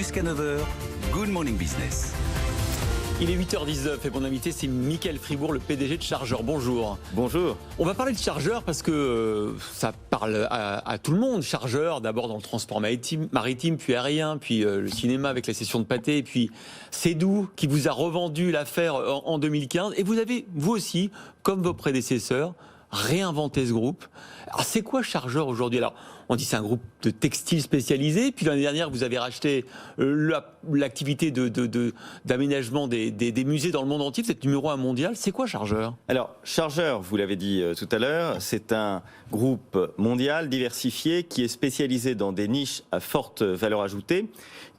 Jusqu'à 9h, Good Morning Business. Il est 8h19 et mon invité c'est Mickaël Fribourg, le PDG de Chargeur. Bonjour. Bonjour. On va parler de Chargeur parce que ça parle à tout le monde. Chargeur, d'abord dans le transport maritime, puis aérien, puis le cinéma avec la session de pâté, et puis Cédou qui vous a revendu l'affaire en 2015. Et vous avez, vous aussi, comme vos prédécesseurs, réinventé ce groupe. Alors c'est quoi Chargeur aujourd'hui? Alors on dit c'est un groupe de textiles spécialisé, puis l'année dernière vous avez racheté l'activité d'aménagement des musées dans le monde entier, vous êtes numéro 1 mondial. C'est quoi Chargeur? Alors Chargeur, vous l'avez dit tout à l'heure, c'est un groupe mondial diversifié qui est spécialisé dans des niches à forte valeur ajoutée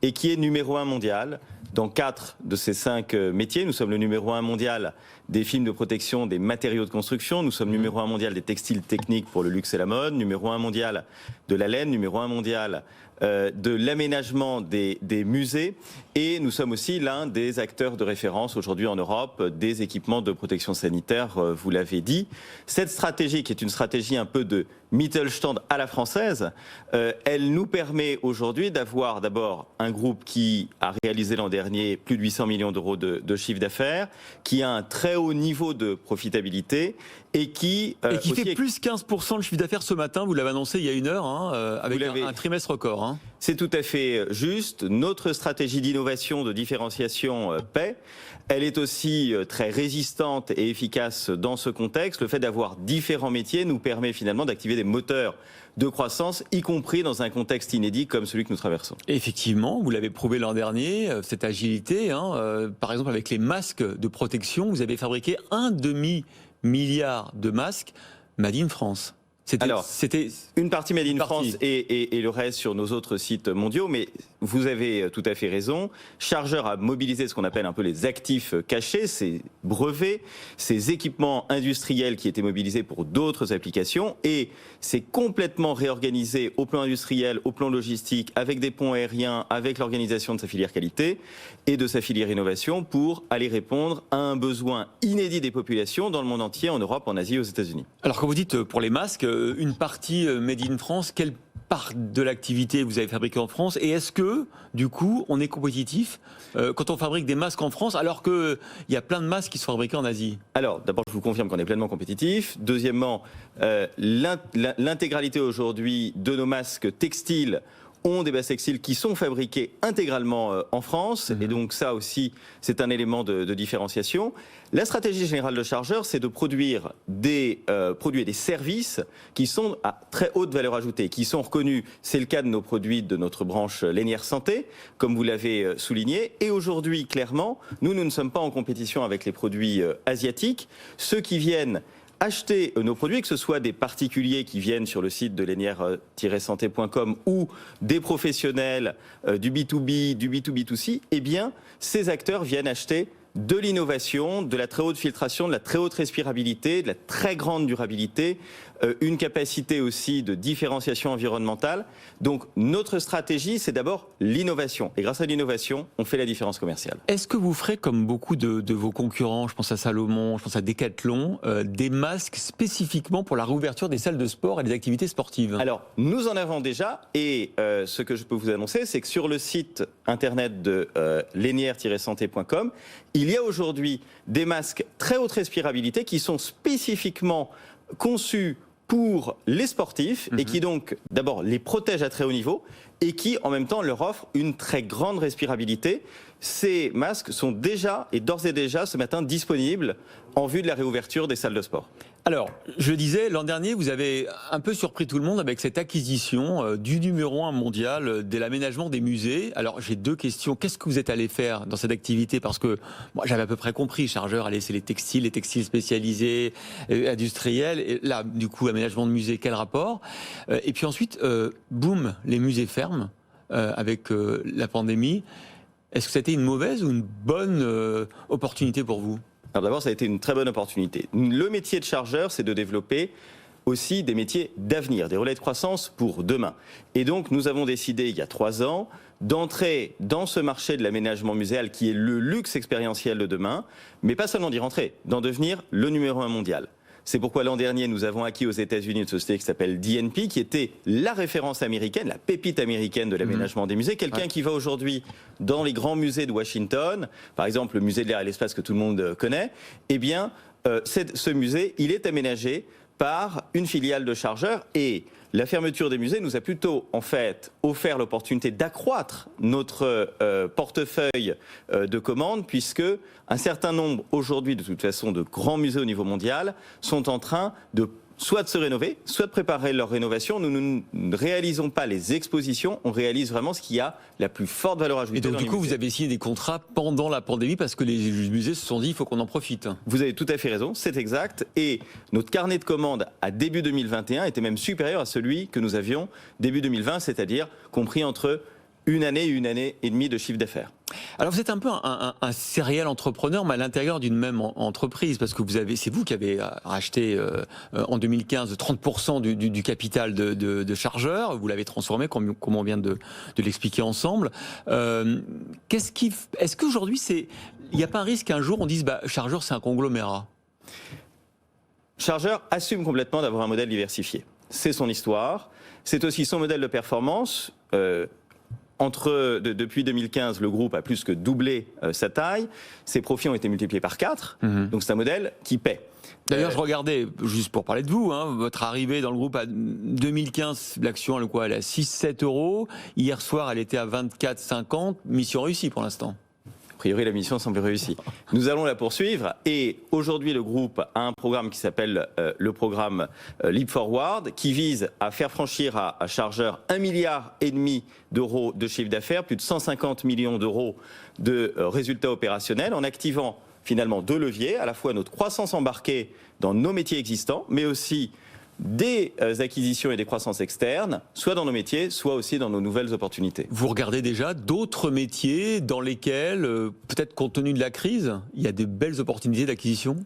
et qui est numéro 1 mondial dans 4 de ces 5 métiers. Nous sommes le numéro 1 mondial des films de protection, des matériaux de construction. Nous sommes numéro 1 mondial des textiles techniques pour le luxe et la mode. Numéro 1 mondial de la laine. Numéro 1 mondial de l'aménagement des musées. Et nous sommes aussi l'un des acteurs de référence aujourd'hui en Europe des équipements de protection sanitaire, vous l'avez dit. Cette stratégie, qui est une stratégie un peu de Mittelstand à la française, elle nous permet aujourd'hui d'avoir d'abord un groupe qui a réalisé l'an dernier plus de 800 millions d'euros de chiffre d'affaires, qui a un très haut niveau de profitabilité et qui fait plus 15% de chiffre d'affaires ce matin, vous l'avez annoncé il y a une heure, avec un trimestre record. C'est tout à fait juste. Notre stratégie d'innovation, de différenciation paie. Elle est aussi très résistante et efficace dans ce contexte. Le fait d'avoir différents métiers nous permet finalement d'activer des moteurs de croissance, y compris dans un contexte inédit comme celui que nous traversons. Effectivement, vous l'avez prouvé l'an dernier, cette agilité. Par exemple, avec les masques de protection, vous avez fabriqué 1,5 milliard de masques Made in France. C'était une partie Made in France et le reste sur nos autres sites mondiaux, mais vous avez tout à fait raison. Chargeur a mobilisé ce qu'on appelle un peu les actifs cachés, ces brevets, ces équipements industriels qui étaient mobilisés pour d'autres applications, et c'est complètement réorganisé au plan industriel, au plan logistique, avec des ponts aériens, avec l'organisation de sa filière qualité et de sa filière innovation pour aller répondre à un besoin inédit des populations dans le monde entier, en Europe, en Asie et aux États-Unis. Alors quand vous dites pour les masques, une partie Made in France, quelle part de l'activité vous avez fabriqué en France? Et est-ce que, du coup, on est compétitif quand on fabrique des masques en France, alors qu'il y a plein de masques qui sont fabriqués en Asie? Alors, d'abord, je vous confirme qu'on est pleinement compétitif. Deuxièmement, l'intégralité aujourd'hui de nos masques textiles ont des bases textiles qui sont fabriquées intégralement en France. Et donc ça aussi, c'est un élément de différenciation. La stratégie générale de Chargeur, c'est de produire des produits et des services qui sont à très haute valeur ajoutée, qui sont reconnus. C'est le cas de nos produits de notre branche Lainière Santé, comme vous l'avez souligné. Et aujourd'hui, clairement, nous ne sommes pas en compétition avec les produits asiatiques. Ceux qui viennent acheter nos produits, que ce soit des particuliers qui viennent sur le site de lainière-santé.com ou des professionnels du B2B, du B2B2C, eh bien, ces acteurs viennent acheter de l'innovation, de la très haute filtration, de la très haute respirabilité, de la très grande durabilité, une capacité aussi de différenciation environnementale. Donc notre stratégie, c'est d'abord l'innovation. Et grâce à l'innovation, on fait la différence commerciale. Est-ce que vous ferez, comme beaucoup de vos concurrents, je pense à Salomon, je pense à Decathlon, des masques spécifiquement pour la réouverture des salles de sport et des activités sportives? Alors, nous en avons déjà, et ce que je peux vous annoncer, c'est que sur le site internet de lainière-santé.com, il y a aujourd'hui des masques très haute respirabilité qui sont spécifiquement conçus pour les sportifs et qui donc d'abord les protègent à très haut niveau et qui en même temps leur offrent une très grande respirabilité. Ces masques sont déjà et d'ores et déjà ce matin disponibles en vue de la réouverture des salles de sport. Alors, je disais, l'an dernier, vous avez un peu surpris tout le monde avec cette acquisition du numéro 1 mondial de l'aménagement des musées. Alors, j'ai deux questions. Qu'est-ce que vous êtes allé faire dans cette activité? Parce que moi, j'avais à peu près compris, Chargeur allait c'est les textiles spécialisés, industriels. Et là, du coup, aménagement de musées, quel rapport? Et puis ensuite, boum, les musées ferment avec la pandémie. Est-ce que c'était une mauvaise ou une bonne opportunité pour vous? Alors d'abord, ça a été une très bonne opportunité. Le métier de Chargeur, c'est de développer aussi des métiers d'avenir, des relais de croissance pour demain. Et donc, nous avons décidé, il y a 3 ans, d'entrer dans ce marché de l'aménagement muséal qui est le luxe expérientiel de demain, mais pas seulement d'y rentrer, d'en devenir le numéro 1 mondial. C'est pourquoi l'an dernier, nous avons acquis aux États-Unis une société qui s'appelle DNP, qui était la référence américaine, la pépite américaine de l'aménagement des musées. Quelqu'un qui va aujourd'hui dans les grands musées de Washington, par exemple le musée de l'air et l'espace que tout le monde connaît, eh bien, ce musée, il est aménagé par une filiale de Chargeur, et la fermeture des musées nous a plutôt en fait offert l'opportunité d'accroître notre portefeuille de commandes, puisque un certain nombre aujourd'hui de toute façon de grands musées au niveau mondial sont en train de soit de se rénover, soit de préparer leur rénovation. Nous ne réalisons pas les expositions, on réalise vraiment ce qui a la plus forte valeur ajoutée. Et donc du coup, musées. vous avez signé des contrats pendant la pandémie parce que les musées se sont dit il faut qu'on en profite. Vous avez tout à fait raison, c'est exact. Et notre carnet de commandes à début 2021 était même supérieur à celui que nous avions début 2020, c'est-à-dire compris entre une année et demie de chiffre d'affaires. Alors vous êtes un peu un serial entrepreneur, mais à l'intérieur d'une même entreprise, parce que c'est vous qui avez racheté en 2015 30% du capital de Chargeur. Vous l'avez transformé, comme on vient de l'expliquer ensemble. Est-ce qu'aujourd'hui, il n'y a pas un risque qu'un jour on dise Chargeur c'est un conglomérat? Chargeur assume complètement d'avoir un modèle diversifié. C'est son histoire, c'est aussi son modèle de performance. Depuis 2015, le groupe a plus que doublé sa taille. Ses profits ont été multipliés par 4. Donc c'est un modèle qui paie. D'ailleurs, je regardais, juste pour parler de vous, votre arrivée dans le groupe à 2015, l'action elle est à 6-7 euros. Hier soir, elle était à 24,50. Mission réussie pour l'instant. A priori, la mission semble réussie. Nous allons la poursuivre, et aujourd'hui, le groupe a un programme qui s'appelle le programme Leap Forward, qui vise à faire franchir à Chargeur 1,5 milliard d'euros de chiffre d'affaires, plus de 150 millions d'euros de résultats opérationnels, en activant finalement 2 leviers, à la fois notre croissance embarquée dans nos métiers existants, mais aussi des acquisitions et des croissances externes, soit dans nos métiers, soit aussi dans nos nouvelles opportunités. Vous regardez déjà d'autres métiers dans lesquels, peut-être compte tenu de la crise, il y a des belles opportunités d'acquisition?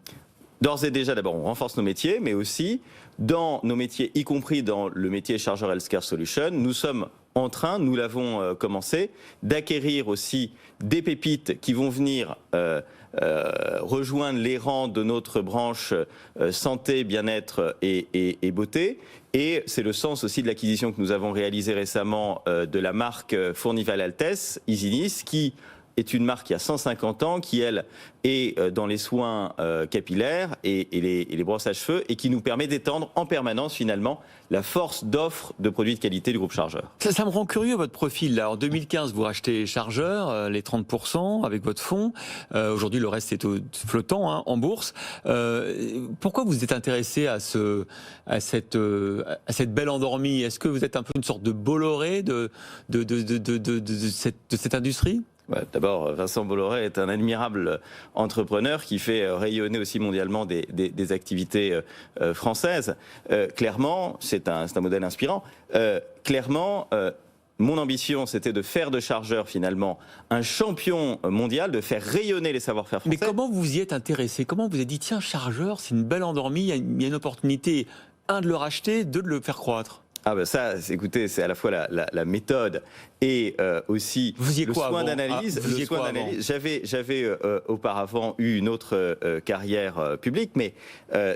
D'ores et déjà, d'abord, on renforce nos métiers, mais aussi dans nos métiers, y compris dans le métier Chargeur Healthcare Solutions, nous sommes en train, nous l'avons commencé, d'acquérir aussi des pépites qui vont venir rejoindre les rangs de notre branche santé, bien-être et beauté. Et c'est le sens aussi de l'acquisition que nous avons réalisée récemment de la marque Fournival Altesse, Isinis, qui est une marque qui a 150 ans, qui, elle, est dans les soins capillaires et les brosses à cheveux, et qui nous permet d'étendre en permanence, finalement, la force d'offre de produits de qualité du groupe Chargeur. Ça me rend curieux, votre profil. Là, en 2015, vous rachetez Chargeur, les 30% avec votre fonds. Aujourd'hui, le reste est flottant en bourse. Pourquoi vous êtes intéressé à cette belle endormie? Est-ce que vous êtes un peu une sorte de Bolloré de cette industrie? D'abord, Vincent Bolloré est un admirable entrepreneur qui fait rayonner aussi mondialement des activités françaises. Clairement, c'est un modèle inspirant. Mon ambition, c'était de faire de Chargeur, finalement, un champion mondial, de faire rayonner les savoir-faire français. Mais comment vous y êtes intéressé? Comment vous avez dit, tiens, Chargeur, c'est une belle endormie, il y a une opportunité, de le racheter, de le faire croître? Ça, écoutez, c'est à la fois la méthode et aussi le soin d'analyse. J'avais auparavant eu une autre carrière publique, mais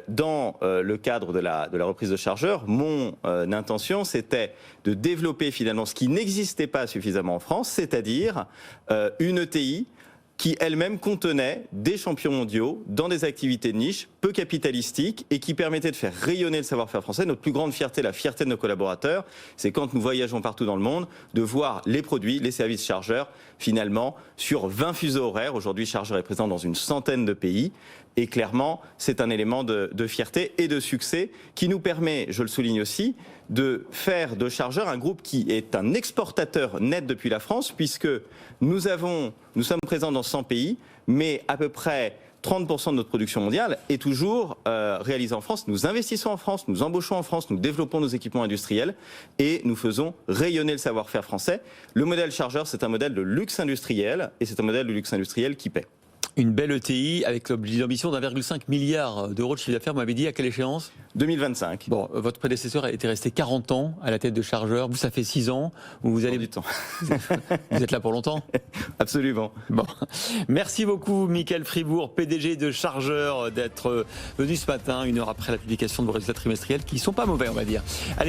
dans le cadre de la reprise de Chargeur, mon intention, c'était de développer finalement ce qui n'existait pas suffisamment en France, c'est-à-dire une ETI qui elle-même contenait des champions mondiaux dans des activités de niche, peu capitalistiques, et qui permettaient de faire rayonner le savoir-faire français. Notre plus grande fierté, la fierté de nos collaborateurs, c'est quand nous voyageons partout dans le monde, de voir les produits, les services Chargeur, finalement, sur 20 fuseaux horaires. Aujourd'hui, Chargeur est présent dans une centaine de pays. Et clairement, c'est un élément de fierté et de succès qui nous permet, je le souligne aussi, de faire de Chargeur un groupe qui est un exportateur net depuis la France, puisque nous sommes présents dans 100 pays, mais à peu près 30% de notre production mondiale est toujours réalisée en France. Nous investissons en France, nous embauchons en France, nous développons nos équipements industriels et nous faisons rayonner le savoir-faire français. Le modèle Chargeur, c'est un modèle de luxe industriel, et c'est un modèle de luxe industriel qui paie. Une belle ETI avec l'ambition d'1,5 milliard d'euros de chiffre d'affaires. Vous m'avez dit à quelle échéance ? 2025. Bon, votre prédécesseur a été resté 40 ans à la tête de Chargeur. Vous, ça fait 6 ans. Vous allez Du temps. Vous êtes là pour longtemps ? Absolument. Bon. Merci beaucoup, Mickaël Fribourg, PDG de Chargeur, d'être venu ce matin, 1 heure après la publication de vos résultats trimestriels, qui ne sont pas mauvais, on va dire. Allez,